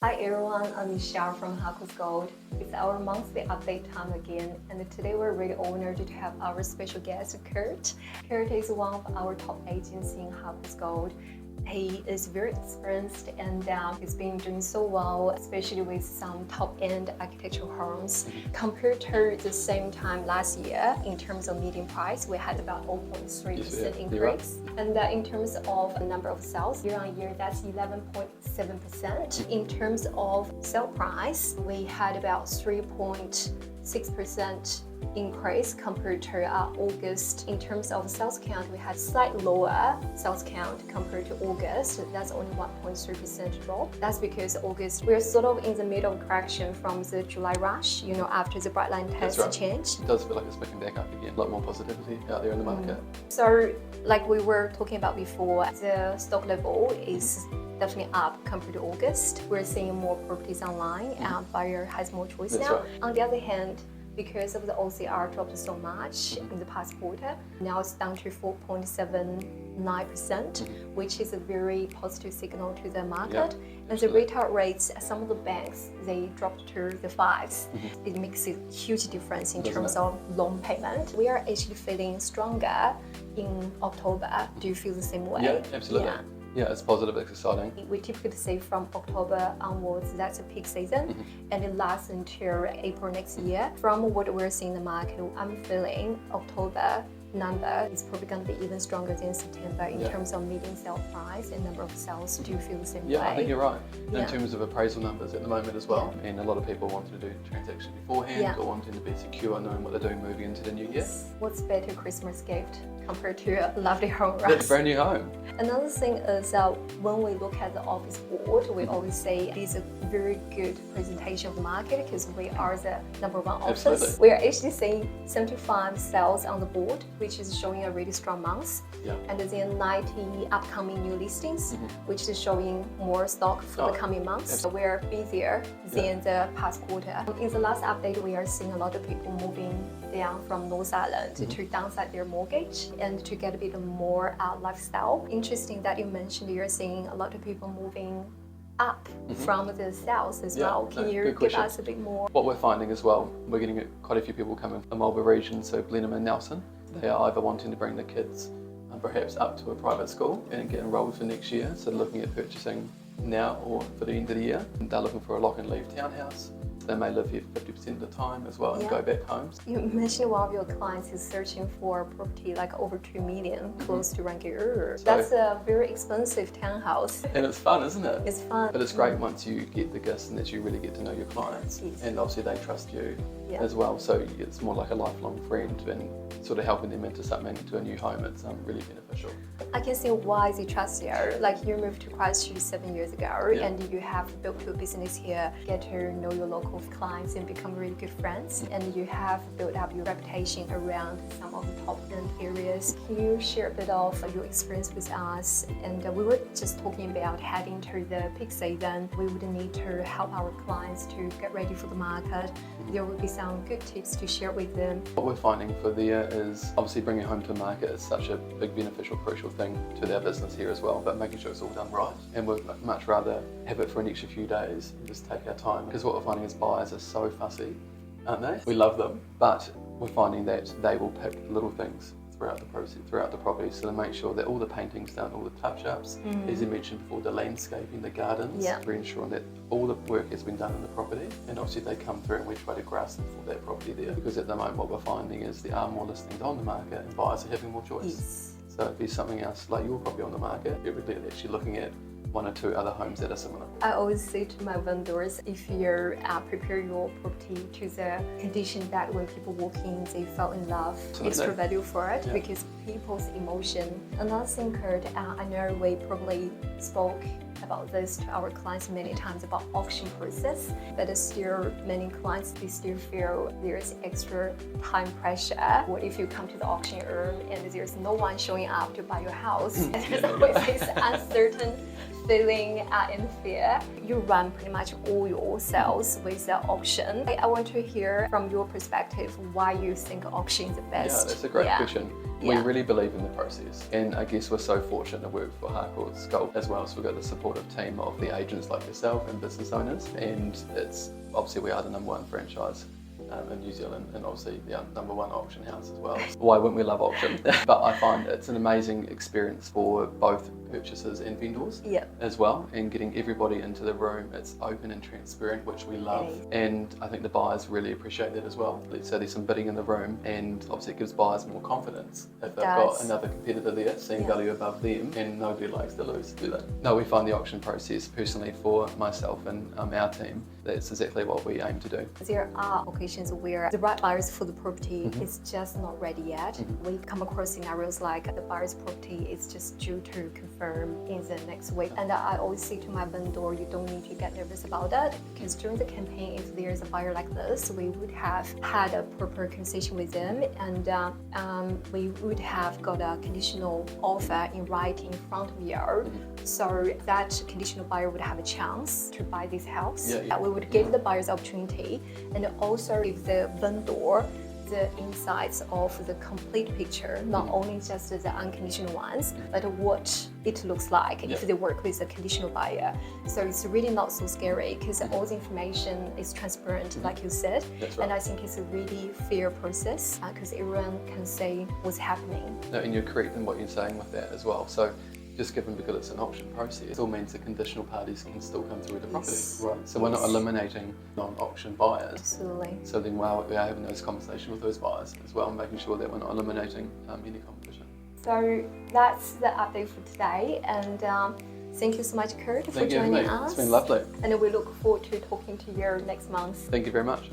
Hi everyone, I'm Michelle from Harcourt's Gold. It's our monthly update time again, and today we're really honored to have our special guest, Kurt. Kurt is one of our top agents in Harcourt's Gold. He is very experienced and he's been doing so well, especially with some top-end architectural homes. Compared to the same time last year, in terms of median price, we had about 0.3% increase. And in terms of the number of sales, year on year, that's 11.7%. In terms of sale price, we had about 3.6% increase compared to August. In terms of sales count, we had slightly lower sales count compared to August. That's only 1.3% drop. That's because August, we're sort of in the middle of correction from the July rush, after the bright line test change. It does feel like it's picking back up again. A lot more positivity out there in the market. So, like we were talking about before, the stock level is definitely up compared to August. We're seeing more properties online and buyer has more choice now. Right. On the other hand, because of the OCR dropped so much in the past quarter, now it's down to 4.79%, which is a very positive signal to the market. And the retail rates, some of the banks, they dropped to the fives. It makes a huge difference in terms of loan payment. We are actually feeling stronger in October. Do you feel the same way? Yeah, absolutely. Yeah, it's positive, it's exciting. We typically say from October onwards, that's a peak season, and it lasts until April next year. From what we're seeing in the market, I'm feeling October number is probably going to be even stronger than September in terms of median sale price and number of sales. Do you feel the same way? Yeah, I think you're right. In terms of appraisal numbers at the moment as well, and a lot of people wanting to do transactions beforehand or wanting to be secure, knowing what they're doing moving into the new year. What's better Christmas gift compared to a lovely home, right? That's a brand new home. Another thing is when we look at the office board, we always say it is a very good presentation of the market because we are the number one office. Absolutely. We are actually seeing 75 sales on the board, which is showing a really strong month. And then 90 upcoming new listings, which is showing more stock for the coming months. So we're busier than the past quarter. In the last update, we are seeing a lot of people moving down from North Island to downsize their mortgage and to get a bit more lifestyle. Interesting that you mentioned you're seeing a lot of people moving up from the sales as well. Can you give us a bit more? What we're finding as well, we're getting quite a few people coming from the Marlborough region, so Blenheim and Nelson. They are either wanting to bring the kids perhaps up to a private school and get enrolled for next year, so looking at purchasing now or for the end of the year. And they're looking for a lock and leave townhouse. They may live here 50% of the time as well and go back home. You mentioned one of your clients is searching for a property like over 2 million, close to Rangiora. That's a very expensive townhouse. And it's fun, isn't it? It's fun. But it's great once you get the gist and that you really get to know your clients. And obviously they trust you as well. So it's more like a lifelong friend and sort of helping them into a new home. It's really beneficial. I can see why they trust you. Like you moved to Christchurch 7 years ago and you have built your business here, get to know your local clients and become really good friends, and you have built up your reputation around some of the top end areas. Can you share a bit of your experience with us? And we were just talking about heading to the peak season. We would need to help our clients to get ready for the market. There will be some good tips to share with them. What we're finding for the year is obviously bringing home to market is such a big beneficial, crucial thing to their business here as well, but making sure it's all done right. And we'd much rather have it for an extra few days and just take our time, because what we're finding is buyers are so fussy, aren't they? We love them, but we're finding that they will pick little things throughout the process, throughout the property, so to make sure that all the painting's done, all the touch-ups, as you mentioned before, the landscaping, the gardens, we're ensuring that all the work has been done in the property, and obviously they come through and we try to grasp them for that property there, because at the moment what we're finding is there are more listings on the market and buyers are having more choice. So if there's something else like your property on the market, you're really actually looking at one or two other homes that are similar. I always say to my vendors, if you prepare your property to the condition that when people walk in, they fell in love, extra value for it, because people's emotion. Another thing, Kurt, I know we probably spoke about this to our clients many times about auction process, but still many clients, they still feel there's extra time pressure. What if you come to the auction room and there's no one showing up to buy your house? And there's always this uncertain feeling in fear. You run pretty much all your sales with the auction. I want to hear from your perspective why you think auction is the best. Yeah, that's a great question. We Yeah. really believe in the process, and I guess we're so fortunate to work for Harcourt's Gold as well. So we've got the supportive team of the agents like yourself and business owners, and it's obviously we are the #1 franchise in New Zealand, and obviously the #1 auction house as well. Why wouldn't we love auction? But I find it's an amazing experience for both purchasers and vendors as well, and getting everybody into the room. It's open and transparent, which we love, and I think the buyers really appreciate that as well. Let's say there's some bidding in the room, and obviously it gives buyers more confidence if they've got another competitor there seeing value above them, and nobody likes to lose, do they? No, we find the auction process personally for myself and our team, that's exactly what we aim to do. There are occasions where the right buyers for the property is just not ready yet. We come across scenarios like the buyer's property is just due to confirm in the next week. And I always say to my vendor, you don't need to get nervous about that, because during the campaign, if there's a buyer like this, we would have had a proper conversation with them, and we would have got a conditional offer in writing in front of you. So that conditional buyer would have a chance to buy this house. We would give the buyers opportunity, and also give the vendor the insights of the complete picture, not only just the unconditional ones, but what it looks like if they work with a conditional buyer. So it's really not so scary, because all the information is transparent, like you said. And I think it's a really fair process, because everyone can say what's happening. No, and you're correct in what you're saying with that as well. So just given because it's an auction process, it all means the conditional parties can still come through the property, right? So we're not eliminating non-auction buyers. Absolutely. So then we are having those conversations with those buyers as well, making sure that we're not eliminating any competition. So that's the update for today, and thank you so much, Kurt, for joining us. It's been lovely. And we look forward to talking to you next month. Thank you very much.